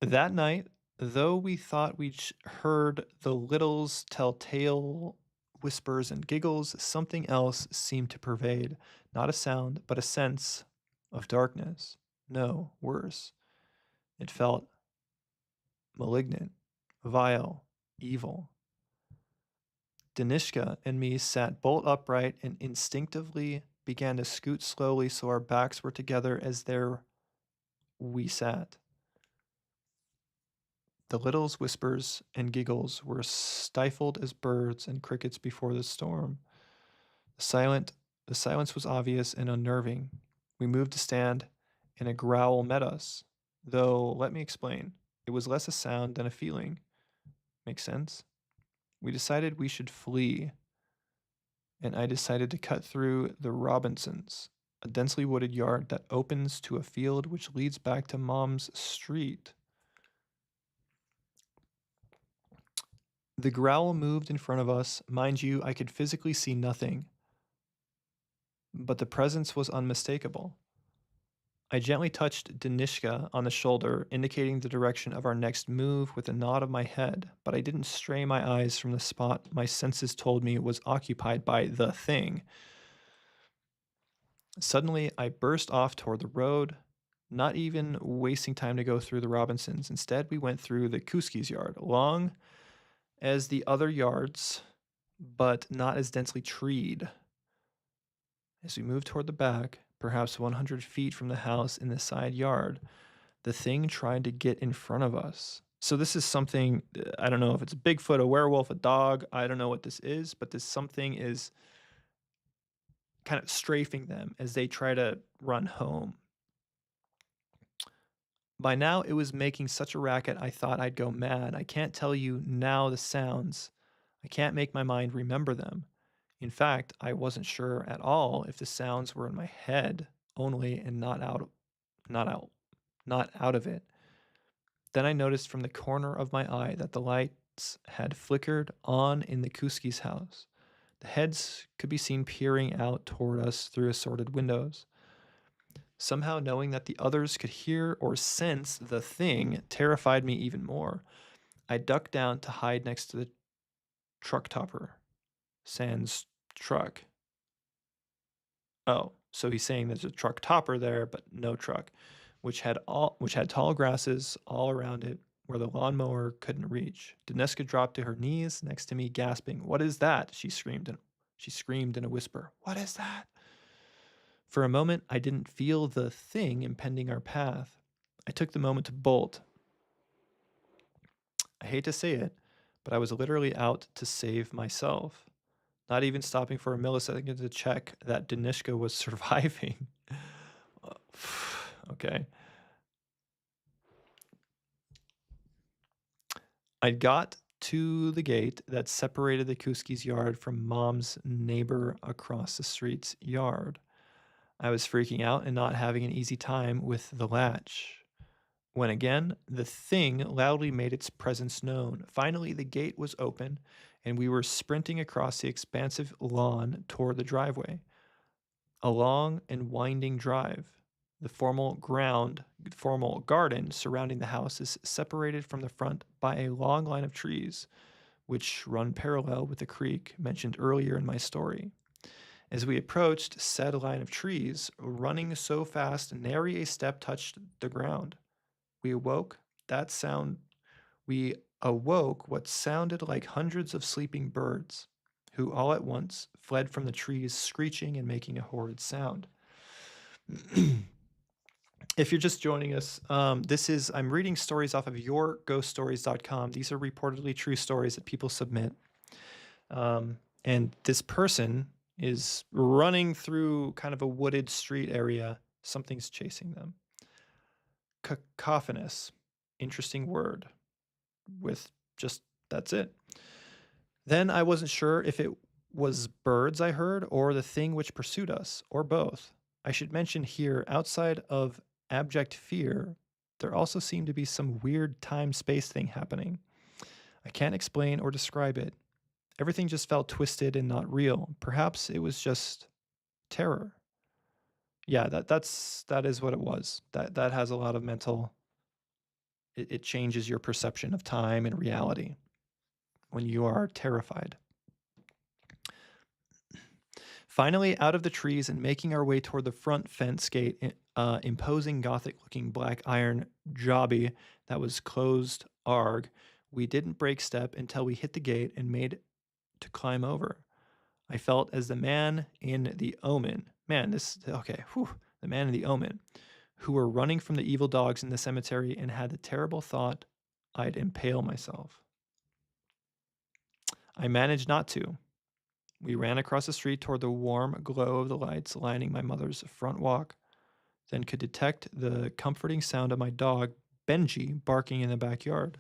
That night, Though we thought we heard the littles tell tale whispers and giggles, something else seemed to pervade, not a sound, but a sense of darkness. No, worse. It felt malignant, vile, evil. Danishka and me sat bolt upright and instinctively began to scoot slowly so our backs were together as there we sat. The little's whispers and giggles were stifled as birds and crickets before the storm. The silence was obvious and unnerving. We moved to stand, and a growl met us. Though, let me explain. It was less a sound than a feeling. Make sense? We decided we should flee, and I decided to cut through the Robinsons, a densely wooded yard that opens to a field which leads back to Mom's street. The growl moved in front of us. Mind you, I could physically see nothing, but the presence was unmistakable. I gently touched Danishka on the shoulder, indicating the direction of our next move with a nod of my head, but I didn't stray my eyes from the spot my senses told me was occupied by the thing. Suddenly, I burst off toward the road, not even wasting time to go through the Robinsons. Instead, we went through the Kuski's yard, long as the other yards, but not as densely treed. As we moved toward the back, perhaps 100 feet from the house in the side yard, the thing tried to get in front of us. So this is something, I don't know if it's a Bigfoot, a werewolf, a dog, I don't know what this is, but this something is kind of strafing them as they try to run home. By now, it was making such a racket, I thought I'd go mad. I can't tell you now the sounds. I can't make my mind remember them. In fact, I wasn't sure at all if the sounds were in my head only and not out of it. Then I noticed from the corner of my eye that the lights had flickered on in the Kuski's house. The heads could be seen peering out toward us through assorted windows. Somehow, knowing that the others could hear or sense the thing terrified me even more. I ducked down to hide next to the truck topper. Sans truck. Oh, so he's saying there's a truck topper there, but no truck, which had tall grasses all around it where the lawnmower couldn't reach. Daneska dropped to her knees next to me, gasping, "What is that?" She screamed in a whisper. "What is that?" For a moment, I didn't feel the thing impeding our path. I took the moment to bolt. I hate to say it, but I was literally out to save myself, not even stopping for a millisecond to check that Danishka was surviving. Okay. I got to the gate that separated the Kuski's yard from Mom's neighbor across the street's yard. I was freaking out and not having an easy time with the latch. When again, the thing loudly made its presence known. Finally, the gate was open, and we were sprinting across the expansive lawn toward the driveway. A long and winding drive. The formal garden surrounding the house is separated from the front by a long line of trees, which run parallel with the creek mentioned earlier in my story. As we approached said line of trees, running so fast nary a step touched the ground. We awoke what sounded like hundreds of sleeping birds, who all at once fled from the trees, screeching and making a horrid sound. If you're just joining us, I'm reading stories off of yourghoststories.com. These are reportedly true stories that people submit. And this person is running through kind of a wooded street area. Something's chasing them. Cacophonous. Interesting word. That's it. Then I wasn't sure if it was birds I heard or the thing which pursued us, or both. I should mention here, outside of abject fear, there also seemed to be some weird time-space thing happening. I can't explain or describe it. Everything just felt twisted and not real. Perhaps it was just terror. Yeah, that is what it was. That has a lot of mental It changes your perception of time and reality when you are terrified. Finally, out of the trees and making our way toward the front fence gate, imposing Gothic-looking black iron jobby that was closed arg, we didn't break step until we hit the gate and made to climb over. I felt as the man in The Omen. The man in The Omen, who were running from the evil dogs in the cemetery and had the terrible thought I'd impale myself. I managed not to. We ran across the street toward the warm glow of the lights lining my mother's front walk, then could detect the comforting sound of my dog, Benji, barking in the backyard.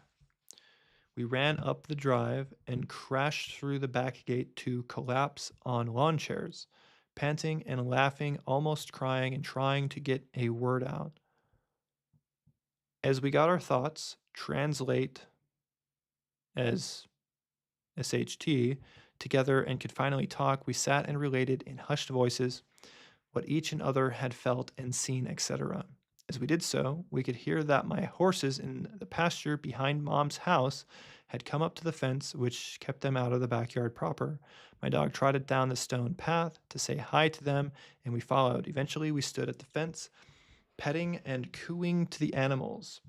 We ran up the drive and crashed through the back gate to collapse on lawn chairs, panting and laughing, almost crying and trying to get a word out. As we got our thoughts translate as SHT together and could finally talk, we sat and related in hushed voices what each and other had felt and seen, etc. As we did so, we could hear that my horses in the pasture behind Mom's house had come up to the fence, which kept them out of the backyard proper. My dog trotted down the stone path to say hi to them, and we followed. Eventually, we stood at the fence, petting and cooing to the animals.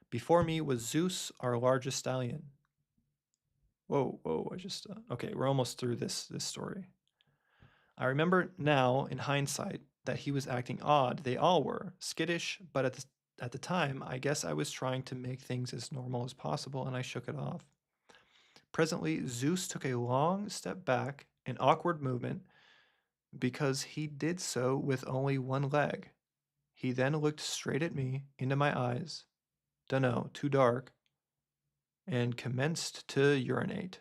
Before me was Zeus, our largest stallion. Whoa, okay, we're almost through this story. I remember now, in hindsight, that he was acting odd. They all were, skittish, but at the time, I guess I was trying to make things as normal as possible, and I shook it off. Presently, Zeus took a long step back, an awkward movement, because he did so with only one leg. He then looked straight at me, into my eyes, dunno, too dark, and commenced to urinate.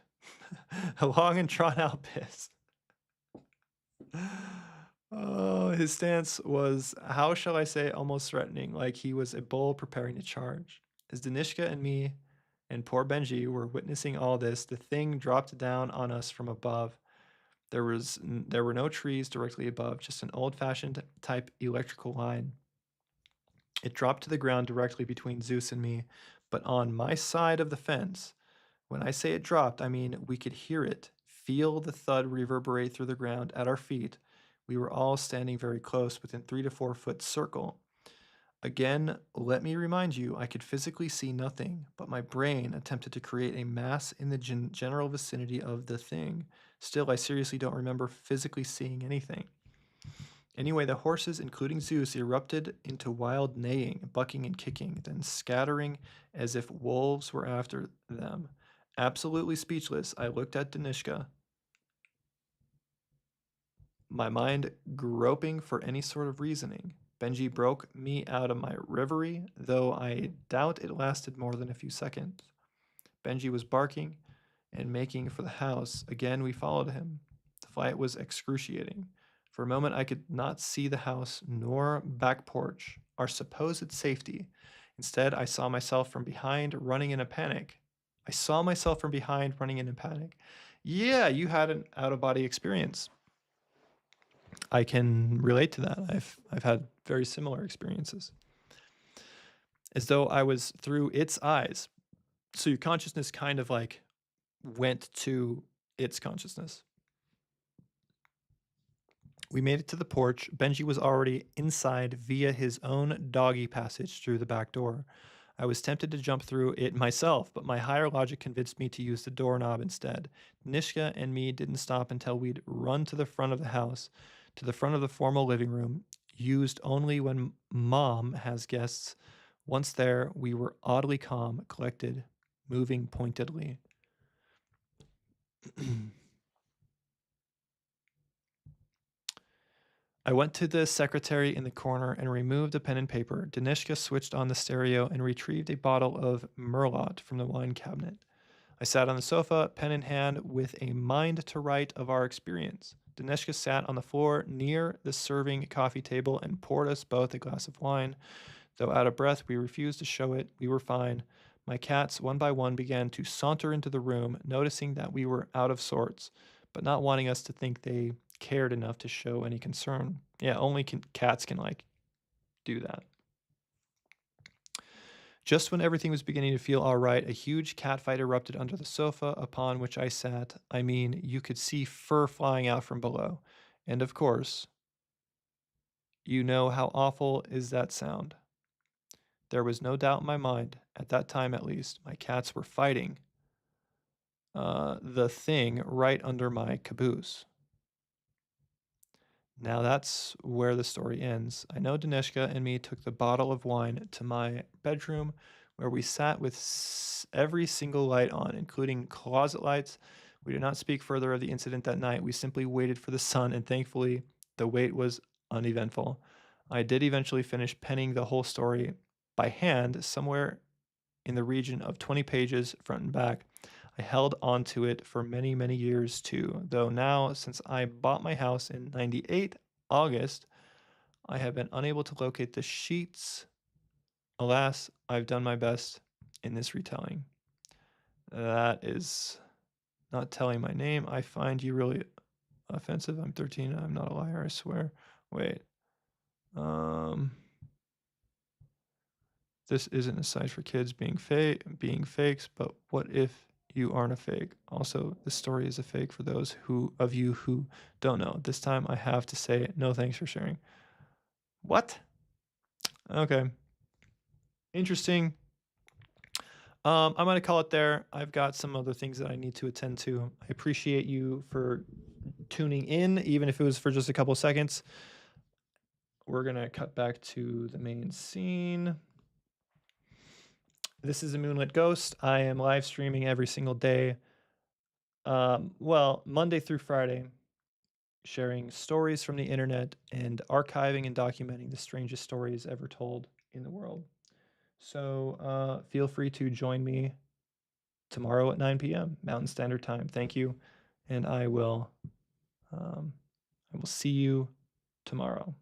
A long and drawn-out piss. Oh, his stance was, how shall I say, almost threatening, like he was a bull preparing to charge. As Danishka and me and poor Benji were witnessing all this, the thing dropped down on us from above. There were no trees directly above, just an old-fashioned type electrical line. It dropped to the ground directly between Zeus and me, but on my side of the fence. When I say it dropped, I mean we could hear it, feel the thud reverberate through the ground at our feet. We were all standing very close, within 3 to 4 foot circle. Again, let me remind you, I could physically see nothing, but my brain attempted to create a mass in the general vicinity of the thing. Still, I seriously don't remember physically seeing anything. Anyway, the horses, including Zeus, erupted into wild neighing, bucking and kicking, then scattering as if wolves were after them. Absolutely speechless, I looked at Danishka, my mind groping for any sort of reasoning. Benji broke me out of my reverie, though I doubt it lasted more than a few seconds. Benji was barking and making for the house. Again, we followed him. The flight was excruciating. For a moment, I could not see the house nor back porch, our supposed safety. Instead, I saw myself from behind running in a panic. Yeah, you had an out-of-body experience. I can relate to that. I've had very similar experiences. As though I was through its eyes. So your consciousness kind of like went to its consciousness. We made it to the porch. Benji was already inside via his own doggy passage through the back door. I was tempted to jump through it myself, but my higher logic convinced me to use the doorknob instead. Nishka and me didn't stop until we'd run to the front of the house, to the front of the formal living room, used only when Mom has guests. Once there, we were oddly calm, collected, moving pointedly. I went to the secretary in the corner and removed a pen and paper. Danishka switched on the stereo and retrieved a bottle of Merlot from the wine cabinet. I sat on the sofa, pen in hand, with a mind to write of our experience. Danishka sat on the floor near the serving coffee table and poured us both a glass of wine. Though out of breath, we refused to show it. We were fine. My cats, one by one, began to saunter into the room, noticing that we were out of sorts, but not wanting us to think they cared enough to show any concern. Yeah, only cats can, like, do that. Just when everything was beginning to feel all right, a huge catfight erupted under the sofa upon which I sat. I mean, you could see fur flying out from below. And of course, you know how awful is that sound. There was no doubt in my mind, at that time at least, my cats were fighting the thing right under my caboose. Now that's where the story ends. I know Danishka and me took the bottle of wine to my bedroom where we sat with every single light on, including closet lights. We did not speak further of the incident that night. We simply waited for the sun, and thankfully, the wait was uneventful. I did eventually finish penning the whole story by hand, somewhere in the region of 20 pages, front and back. I held on to it for many, many years too, though now, since I bought my house in 98 August, I have been unable to locate the sheets. Alas, I've done my best in this retelling. That is not telling my name. I find you really offensive. I'm 13. I'm not a liar, I swear. Wait. This isn't a site for kids being fakes, but what if you aren't a fake? Also, this story is a fake for those of you who don't know. This time I have to say no thanks for sharing. What? Okay. Interesting. I'm gonna call it there. I've got some other things that I need to attend to. I appreciate you for tuning in, even if it was for just a couple of seconds. We're gonna cut back to the main scene. This is a Moonlit Ghost. I am live streaming every single day. Well, Monday through Friday, sharing stories from the internet and archiving and documenting the strangest stories ever told in the world. So feel free to join me tomorrow at 9 p.m. Mountain Standard Time. Thank you, and I will see you tomorrow.